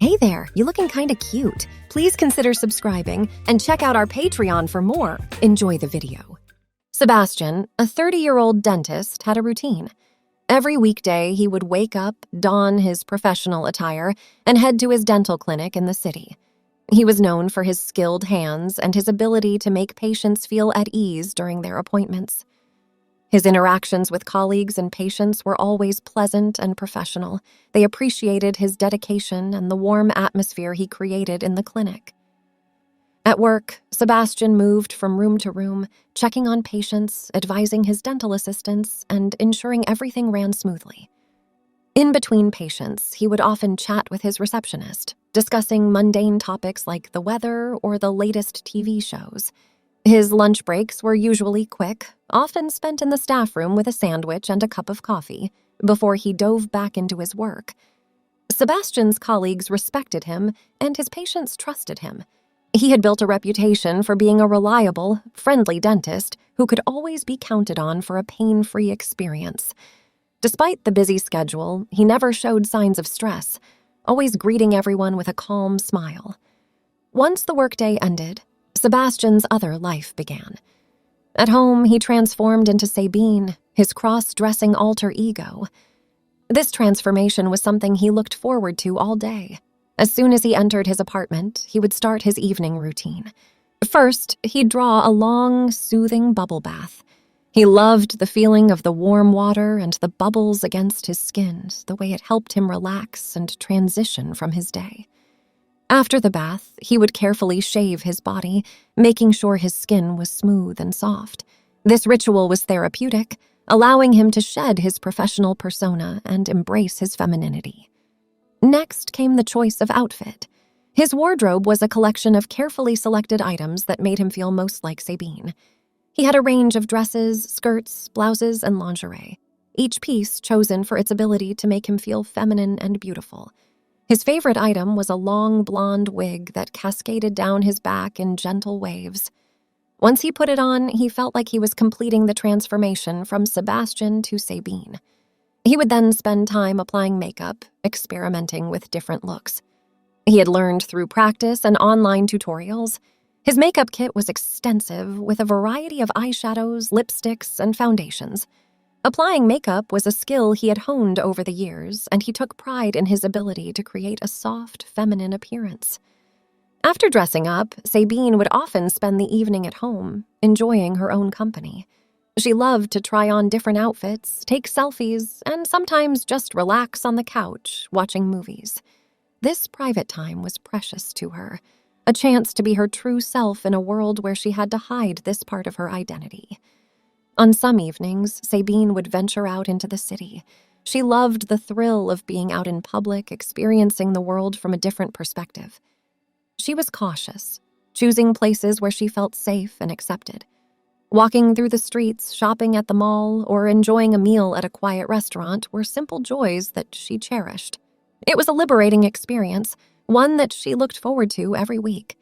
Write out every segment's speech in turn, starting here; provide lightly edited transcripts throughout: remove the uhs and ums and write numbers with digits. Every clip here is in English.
Hey there, you looking kinda cute. Please consider subscribing and check out our Patreon for more. Enjoy the video. Sebastian, a 30-year-old dentist, had a routine. Every weekday, he would wake up, don his professional attire, and head to his dental clinic in the city. He was known for his skilled hands and his ability to make patients feel at ease during their appointments. His interactions with colleagues and patients were always pleasant and professional. They appreciated his dedication and the warm atmosphere he created in the clinic. At work, Sebastian moved from room to room, checking on patients, advising his dental assistants, and ensuring everything ran smoothly. In between patients, he would often chat with his receptionist, discussing mundane topics like the weather or the latest TV shows. His lunch breaks were usually quick, often spent in the staff room with a sandwich and a cup of coffee, before he dove back into his work. Sebastian's colleagues respected him, and his patients trusted him. He had built a reputation for being a reliable, friendly dentist who could always be counted on for a pain-free experience. Despite the busy schedule, he never showed signs of stress, always greeting everyone with a calm smile. Once the workday ended, Sebastian's other life began. At home, he transformed into Sabine, his cross-dressing alter ego. This transformation was something he looked forward to all day. As soon as he entered his apartment, he would start his evening routine. First, he'd draw a long, soothing bubble bath. He loved the feeling of the warm water and the bubbles against his skin, the way it helped him relax and transition from his day. After the bath, he would carefully shave his body, making sure his skin was smooth and soft. This ritual was therapeutic, allowing him to shed his professional persona and embrace his femininity. Next came the choice of outfit. His wardrobe was a collection of carefully selected items that made him feel most like Sabine. He had a range of dresses, skirts, blouses, and lingerie, each piece chosen for its ability to make him feel feminine and beautiful. His favorite item was a long blonde wig that cascaded down his back in gentle waves. Once he put it on, he felt like he was completing the transformation from Sebastian to Sabine. He would then spend time applying makeup, experimenting with different looks. He had learned through practice and online tutorials. His makeup kit was extensive, with a variety of eyeshadows, lipsticks, and foundations. Applying makeup was a skill he had honed over the years, and he took pride in his ability to create a soft, feminine appearance. After dressing up, Sabine would often spend the evening at home, enjoying her own company. She loved to try on different outfits, take selfies, and sometimes just relax on the couch, watching movies. This private time was precious to her, a chance to be her true self in a world where she had to hide this part of her identity. On some evenings, Sabine would venture out into the city. She loved the thrill of being out in public, experiencing the world from a different perspective. She was cautious, choosing places where she felt safe and accepted. Walking through the streets, shopping at the mall, or enjoying a meal at a quiet restaurant were simple joys that she cherished. It was a liberating experience, one that she looked forward to every week.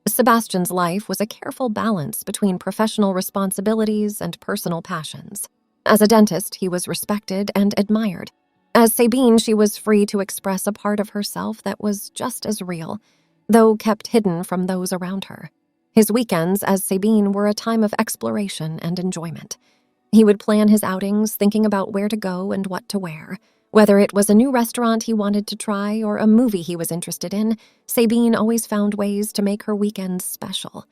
Sebastian's life was a careful balance between professional responsibilities and personal passions. As a dentist, he was respected and admired. As Sabine, she was free to express a part of herself that was just as real, though kept hidden from those around her. His weekends as Sabine were a time of exploration and enjoyment. He would plan his outings, thinking about where to go and what to wear. Whether it was a new restaurant he wanted to try or a movie he was interested in, Sabine always found ways to make her weekends special.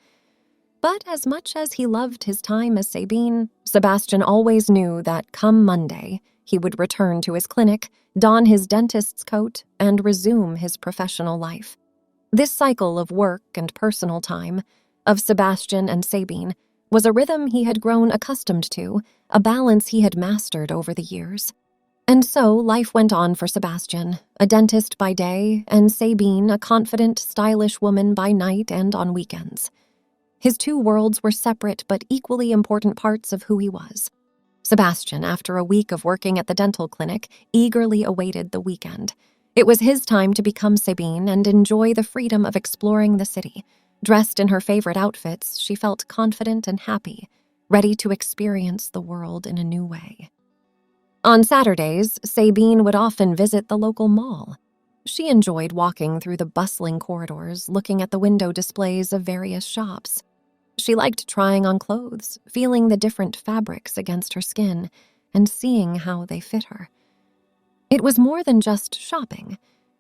But as much as he loved his time as Sabine, Sebastian always knew that come Monday, he would return to his clinic, don his dentist's coat, and resume his professional life. This cycle of work and personal time, of Sebastian and Sabine, was a rhythm he had grown accustomed to, a balance he had mastered over the years. And so life went on for Sebastian, a dentist by day, and Sabine, a confident, stylish woman by night and on weekends. His two worlds were separate but equally important parts of who he was. Sebastian, after a week of working at the dental clinic, eagerly awaited the weekend. It was his time to become Sabine and enjoy the freedom of exploring the city. Dressed in her favorite outfits, she felt confident and happy, ready to experience the world in a new way. On Saturdays, Sabine would often visit the local mall. She enjoyed walking through the bustling corridors, looking at the window displays of various shops. She liked trying on clothes, feeling the different fabrics against her skin, and seeing how they fit her. It was more than just shopping.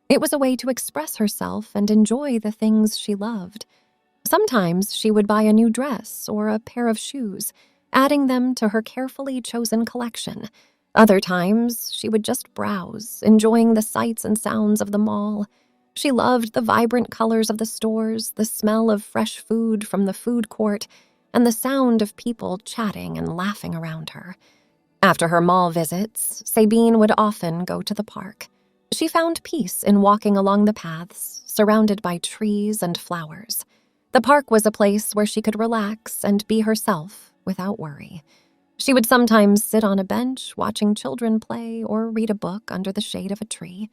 It was a way to express herself and enjoy the things she loved. Sometimes she would buy a new dress or a pair of shoes, adding them to her carefully chosen collection. Other times, she would just browse, enjoying the sights and sounds of the mall. She loved the vibrant colors of the stores, the smell of fresh food from the food court, and the sound of people chatting and laughing around her. After her mall visits, Sabine would often go to the park. She found peace in walking along the paths, surrounded by trees and flowers. The park was a place where she could relax and be herself without worry. She would sometimes sit on a bench watching children play or read a book under the shade of a tree.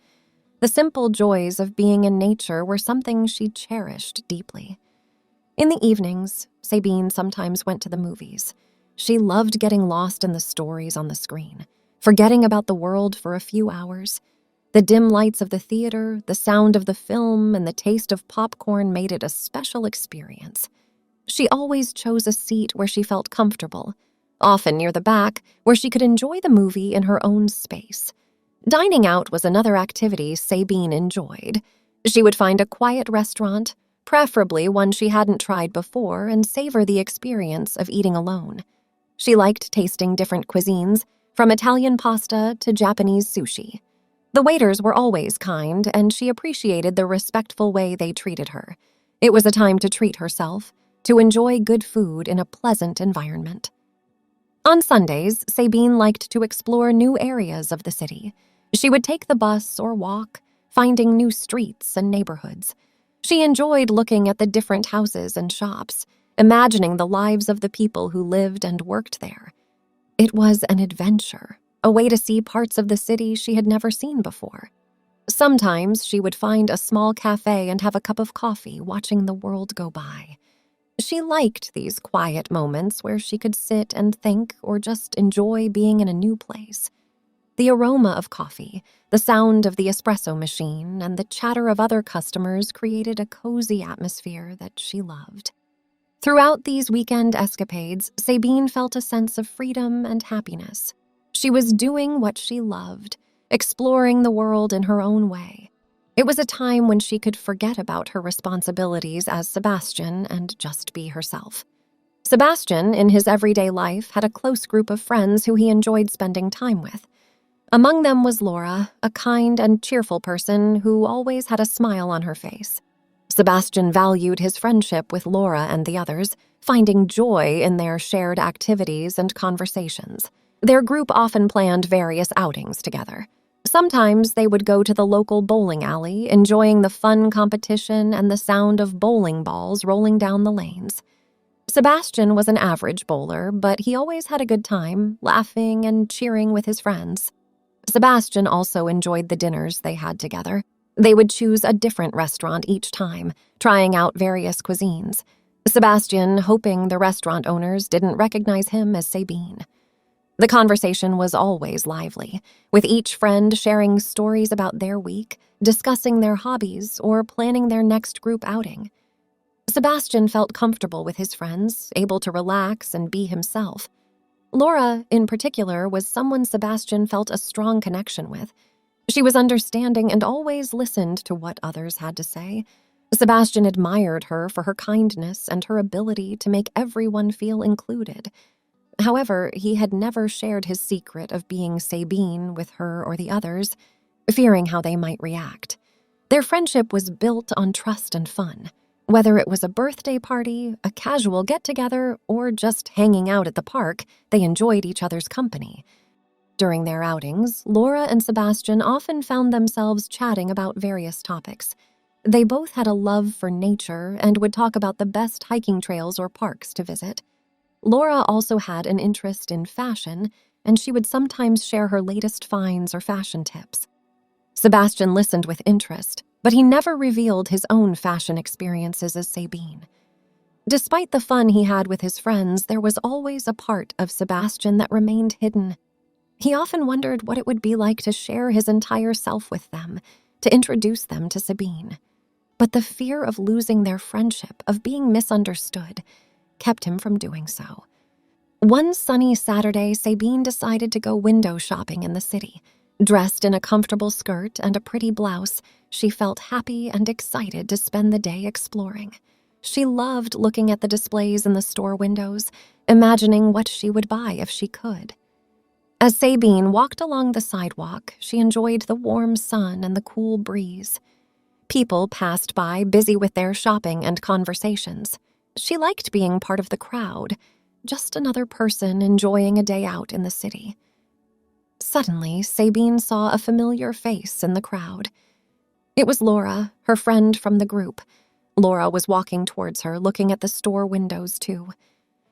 The simple joys of being in nature were something she cherished deeply. In the evenings, Sabine sometimes went to the movies. She loved getting lost in the stories on the screen, forgetting about the world for a few hours. The dim lights of the theater, the sound of the film, and the taste of popcorn made it a special experience. She always chose a seat where she felt comfortable, often near the back, where she could enjoy the movie in her own space. Dining out was another activity Sabine enjoyed. She would find a quiet restaurant, preferably one she hadn't tried before, and savor the experience of eating alone. She liked tasting different cuisines, from Italian pasta to Japanese sushi. The waiters were always kind, and she appreciated the respectful way they treated her. It was a time to treat herself, to enjoy good food in a pleasant environment. On Sundays, Sabine liked to explore new areas of the city. She would take the bus or walk, finding new streets and neighborhoods. She enjoyed looking at the different houses and shops, imagining the lives of the people who lived and worked there. It was an adventure, a way to see parts of the city she had never seen before. Sometimes she would find a small cafe and have a cup of coffee, watching the world go by. She liked these quiet moments where she could sit and think or just enjoy being in a new place. The aroma of coffee, the sound of the espresso machine, and the chatter of other customers created a cozy atmosphere that she loved. Throughout these weekend escapades, Sabine felt a sense of freedom and happiness. She was doing what she loved, exploring the world in her own way. It was a time when she could forget about her responsibilities as Sebastian and just be herself. Sebastian, in his everyday life, had a close group of friends who he enjoyed spending time with. Among them was Laura, a kind and cheerful person who always had a smile on her face. Sebastian valued his friendship with Laura and the others, finding joy in their shared activities and conversations. Their group often planned various outings together. Sometimes they would go to the local bowling alley, enjoying the fun competition and the sound of bowling balls rolling down the lanes. Sebastian was an average bowler, but he always had a good time, laughing and cheering with his friends. Sebastian also enjoyed the dinners they had together. They would choose a different restaurant each time, trying out various cuisines. Sebastian hoping the restaurant owners didn't recognize him as Sabine. The conversation was always lively, with each friend sharing stories about their week, discussing their hobbies, or planning their next group outing. Sebastian felt comfortable with his friends, able to relax and be himself. Laura, in particular, was someone Sebastian felt a strong connection with. She was understanding and always listened to what others had to say. Sebastian admired her for her kindness and her ability to make everyone feel included. However, he had never shared his secret of being Sabine with her or the others, fearing how they might react. Their friendship was built on trust and fun. Whether it was a birthday party, a casual get-together, or just hanging out at the park, they enjoyed each other's company. During their outings, Laura and Sebastian often found themselves chatting about various topics. They both had a love for nature and would talk about the best hiking trails or parks to visit. Laura also had an interest in fashion, and she would sometimes share her latest finds or fashion tips. Sebastian listened with interest, but he never revealed his own fashion experiences as Sabine. Despite the fun he had with his friends, there was always a part of Sebastian that remained hidden. He often wondered what it would be like to share his entire self with them, to introduce them to Sabine. But the fear of losing their friendship, of being misunderstood, kept him from doing so. One sunny Saturday, Sabine decided to go window shopping in the city. Dressed in a comfortable skirt and a pretty blouse, she felt happy and excited to spend the day exploring. She loved looking at the displays in the store windows, imagining what she would buy if she could. As Sabine walked along the sidewalk, she enjoyed the warm sun and the cool breeze. People passed by, busy with their shopping and conversations. She liked being part of the crowd, just another person enjoying a day out in the city. Suddenly, Sabine saw a familiar face in the crowd. It was Laura, her friend from the group. Laura was walking towards her, looking at the store windows too.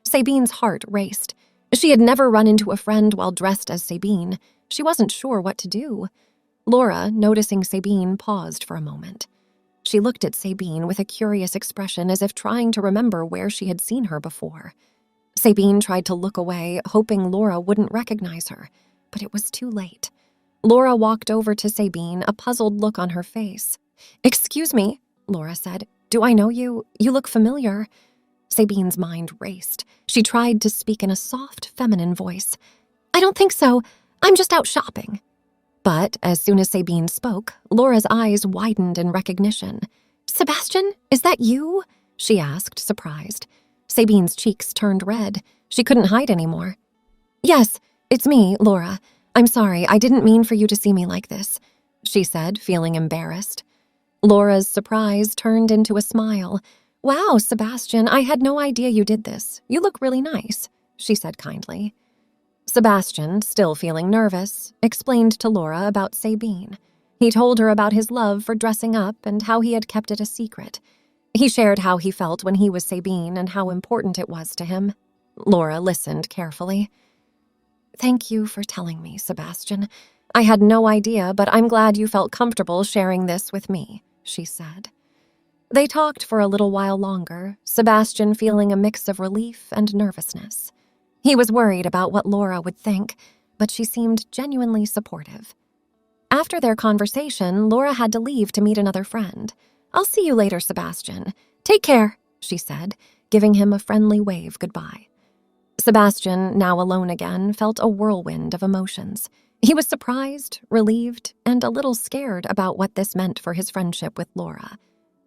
Sabine's heart raced. She had never run into a friend while dressed as Sabine. She wasn't sure what to do. Laura, noticing Sabine, paused for a moment. She looked at Sabine with a curious expression, as if trying to remember where she had seen her before. Sabine tried to look away, hoping Laura wouldn't recognize her, but it was too late. Laura walked over to Sabine, a puzzled look on her face. "Excuse me," Laura said. "Do I know you? You look familiar." Sabine's mind raced. She tried to speak in a soft, feminine voice. "I don't think so. I'm just out shopping." But as soon as Sabine spoke, Laura's eyes widened in recognition. "Sebastian, is that you?" she asked, surprised. Sabine's cheeks turned red. She couldn't hide anymore. "Yes, it's me, Laura. I'm sorry, I didn't mean for you to see me like this," she said, feeling embarrassed. Laura's surprise turned into a smile. "Wow, Sebastian, I had no idea you did this. You look really nice," she said kindly. Sebastian, still feeling nervous, explained to Laura about Sabine. He told her about his love for dressing up and how he had kept it a secret. He shared how he felt when he was Sabine and how important it was to him. Laura listened carefully. "Thank you for telling me, Sebastian. I had no idea, but I'm glad you felt comfortable sharing this with me," she said. They talked for a little while longer, Sebastian feeling a mix of relief and nervousness. He was worried about what Laura would think, but she seemed genuinely supportive. After their conversation, Laura had to leave to meet another friend. "I'll see you later, Sebastian. Take care," she said, giving him a friendly wave goodbye. Sebastian, now alone again, felt a whirlwind of emotions. He was surprised, relieved, and a little scared about what this meant for his friendship with Laura.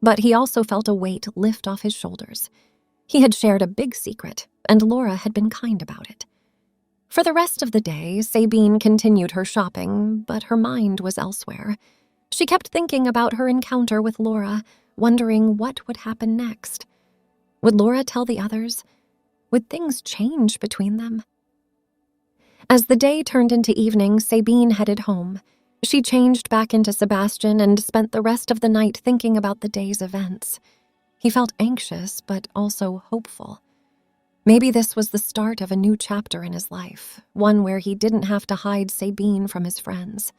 But he also felt a weight lift off his shoulders. He had shared a big secret, and Laura had been kind about it. For the rest of the day, Sabine continued her shopping, but her mind was elsewhere. She kept thinking about her encounter with Laura, wondering what would happen next. Would Laura tell the others? Would things change between them? As the day turned into evening, Sabine headed home. She changed back into Sebastian and spent the rest of the night thinking about the day's events. He felt anxious, but also hopeful. Maybe this was the start of a new chapter in his life, one where he didn't have to hide Sabine from his friends.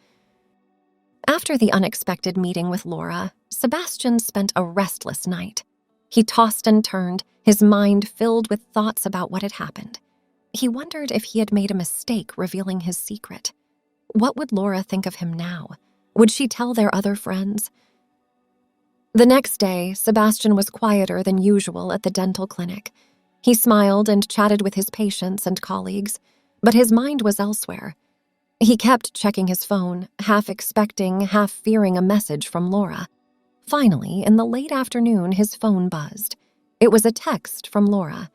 After the unexpected meeting with Laura, Sebastian spent a restless night. He tossed and turned, his mind filled with thoughts about what had happened. He wondered if he had made a mistake revealing his secret. What would Laura think of him now? Would she tell their other friends? The next day, Sebastian was quieter than usual at the dental clinic. He smiled and chatted with his patients and colleagues, but his mind was elsewhere. He kept checking his phone, half expecting, half fearing a message from Laura. Finally, in the late afternoon, his phone buzzed. It was a text from Laura.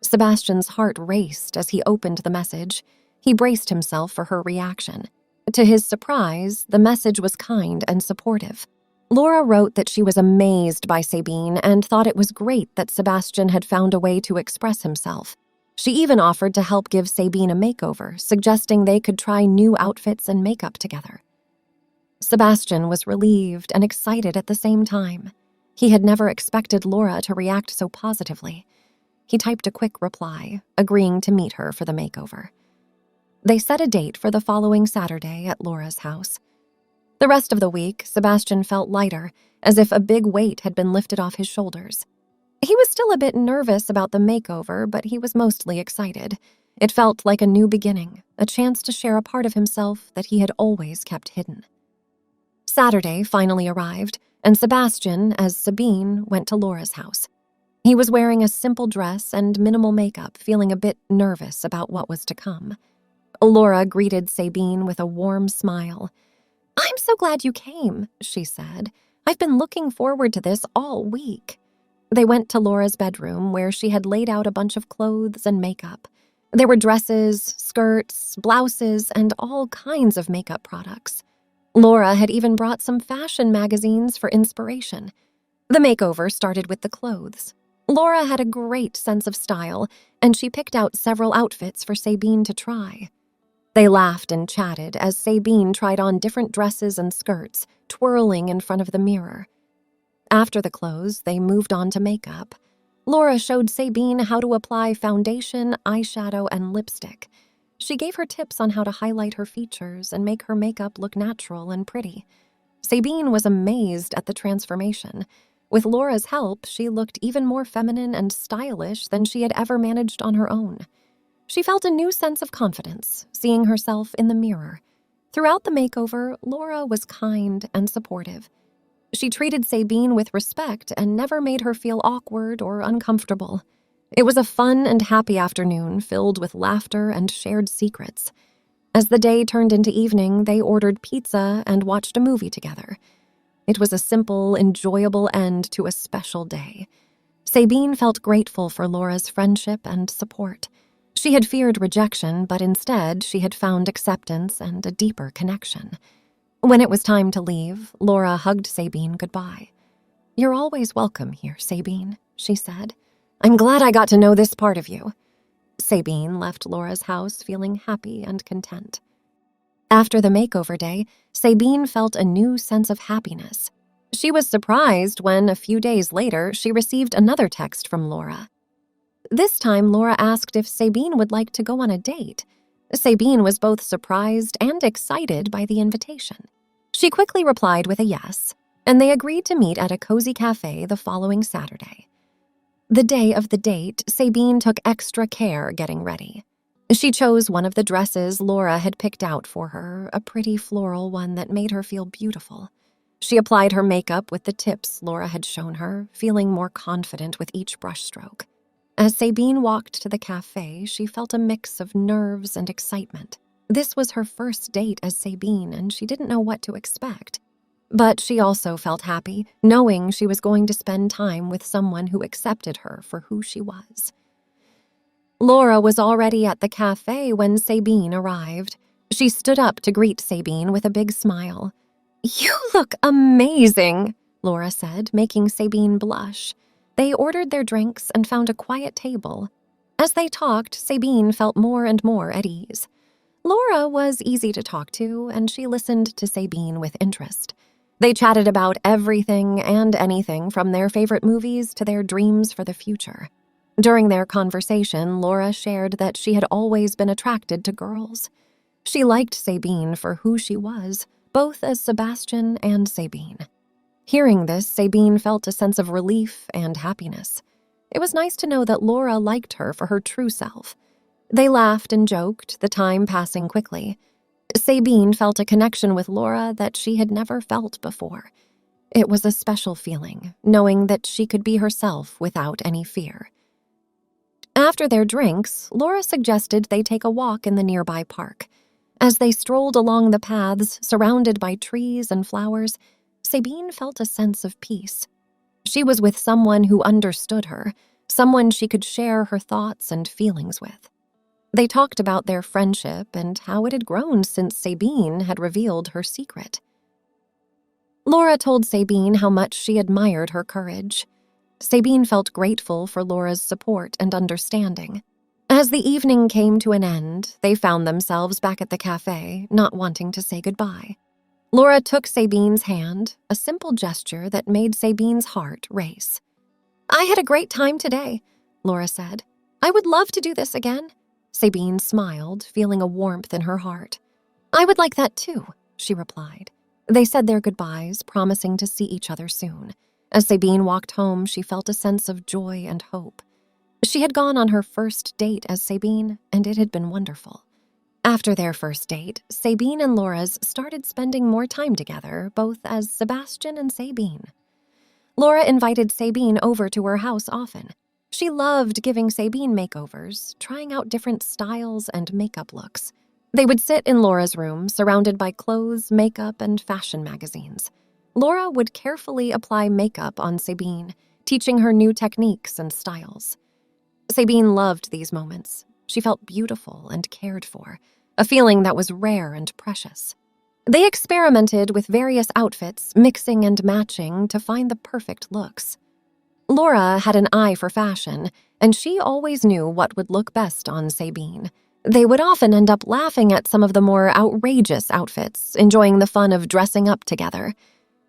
Sebastian's heart raced as he opened the message. He braced himself for her reaction. To his surprise, the message was kind and supportive. Laura wrote that she was amazed by Sabine and thought it was great that Sebastian had found a way to express himself. She even offered to help give Sabine a makeover, suggesting they could try new outfits and makeup together. Sebastian was relieved and excited at the same time. He had never expected Laura to react so positively. He typed a quick reply, agreeing to meet her for the makeover. They set a date for the following Saturday at Laura's house. The rest of the week, Sebastian felt lighter, as if a big weight had been lifted off his shoulders. He was still a bit nervous about the makeover, but he was mostly excited. It felt like a new beginning, a chance to share a part of himself that he had always kept hidden. Saturday finally arrived, and Sebastian, as Sabine, went to Laura's house. He was wearing a simple dress and minimal makeup, feeling a bit nervous about what was to come. Laura greeted Sabine with a warm smile. "I'm so glad you came," she said. "I've been looking forward to this all week." They went to Laura's bedroom, where she had laid out a bunch of clothes and makeup. There were dresses, skirts, blouses, and all kinds of makeup products. Laura had even brought some fashion magazines for inspiration. The makeover started with the clothes. Laura had a great sense of style, and she picked out several outfits for Sabine to try. They laughed and chatted as Sabine tried on different dresses and skirts, twirling in front of the mirror. After the clothes, they moved on to makeup. Laura showed Sabine how to apply foundation, eyeshadow, and lipstick. She gave her tips on how to highlight her features and make her makeup look natural and pretty. Sabine was amazed at the transformation. With Laura's help, she looked even more feminine and stylish than she had ever managed on her own. She felt a new sense of confidence, seeing herself in the mirror. Throughout the makeover, Laura was kind and supportive. She treated Sabine with respect and never made her feel awkward or uncomfortable. It was a fun and happy afternoon filled with laughter and shared secrets. As the day turned into evening, they ordered pizza and watched a movie together. It was a simple, enjoyable end to a special day. Sabine felt grateful for Laura's friendship and support. She had feared rejection, but instead she had found acceptance and a deeper connection. When it was time to leave, Laura hugged Sabine goodbye. "You're always welcome here, Sabine," she said. "I'm glad I got to know this part of you." Sabine left Laura's house feeling happy and content. After the makeover day, Sabine felt a new sense of happiness. She was surprised when, a few days later, she received another text from Laura. This time, Laura asked if Sabine would like to go on a date. Sabine was both surprised and excited by the invitation. She quickly replied with a yes, and they agreed to meet at a cozy cafe the following Saturday. The day of the date, Sabine took extra care getting ready. She chose one of the dresses Laura had picked out for her, a pretty floral one that made her feel beautiful. She applied her makeup with the tips Laura had shown her, feeling more confident with each brushstroke. As Sabine walked to the cafe, she felt a mix of nerves and excitement. This was her first date as Sabine, and she didn't know what to expect. But she also felt happy, knowing she was going to spend time with someone who accepted her for who she was. Laura was already at the cafe when Sabine arrived. She stood up to greet Sabine with a big smile. "You look amazing," Laura said, making Sabine blush. They ordered their drinks and found a quiet table. As they talked, Sabine felt more and more at ease. Laura was easy to talk to, and she listened to Sabine with interest. They chatted about everything and anything from their favorite movies to their dreams for the future. During their conversation, Laura shared that she had always been attracted to girls. She liked Sabine for who she was, both as Sebastian and Sabine. Hearing this, Sabine felt a sense of relief and happiness. It was nice to know that Laura liked her for her true self. They laughed and joked, the time passing quickly. Sabine felt a connection with Laura that she had never felt before. It was a special feeling, knowing that she could be herself without any fear. After their drinks, Laura suggested they take a walk in the nearby park. As they strolled along the paths surrounded by trees and flowers, Sabine felt a sense of peace. She was with someone who understood her, someone she could share her thoughts and feelings with. They talked about their friendship and how it had grown since Sabine had revealed her secret. Laura told Sabine how much she admired her courage. Sabine felt grateful for Laura's support and understanding. As the evening came to an end, they found themselves back at the cafe, not wanting to say goodbye. Laura took Sabine's hand, a simple gesture that made Sabine's heart race. "I had a great time today," Laura said. "I would love to do this again." Sabine smiled, feeling a warmth in her heart. "I would like that too," she replied. They said their goodbyes, promising to see each other soon. As Sabine walked home, she felt a sense of joy and hope. She had gone on her first date as Sabine, and it had been wonderful. After their first date, Sabine and Laura's started spending more time together, both as Sebastian and Sabine. Laura invited Sabine over to her house often. She loved giving Sabine makeovers, trying out different styles and makeup looks. They would sit in Laura's room, surrounded by clothes, makeup, and fashion magazines. Laura would carefully apply makeup on Sabine, teaching her new techniques and styles. Sabine loved these moments. She felt beautiful and cared for, a feeling that was rare and precious. They experimented with various outfits, mixing and matching to find the perfect looks. Laura had an eye for fashion, and she always knew what would look best on Sabine. They would often end up laughing at some of the more outrageous outfits, enjoying the fun of dressing up together.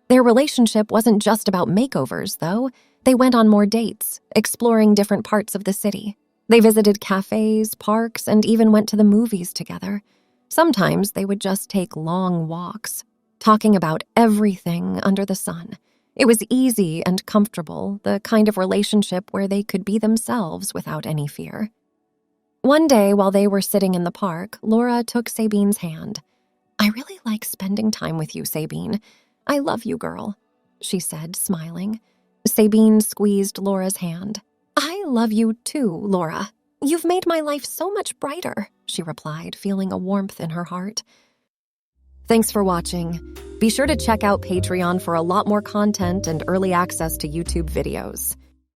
Their relationship wasn't just about makeovers, though. They went on more dates, exploring different parts of the city. They visited cafes, parks, and even went to the movies together. Sometimes they would just take long walks, talking about everything under the sun. It was easy and comfortable, the kind of relationship where they could be themselves without any fear. One day, while they were sitting in the park, Laura took Sabine's hand. "I really like spending time with you, Sabine. I love you, girl," she said, smiling. Sabine squeezed Laura's hand. "I love you too, Laura. You've made my life so much brighter," she replied, feeling a warmth in her heart. Thanks for watching. Be sure to check out Patreon for a lot more content and early access to YouTube videos.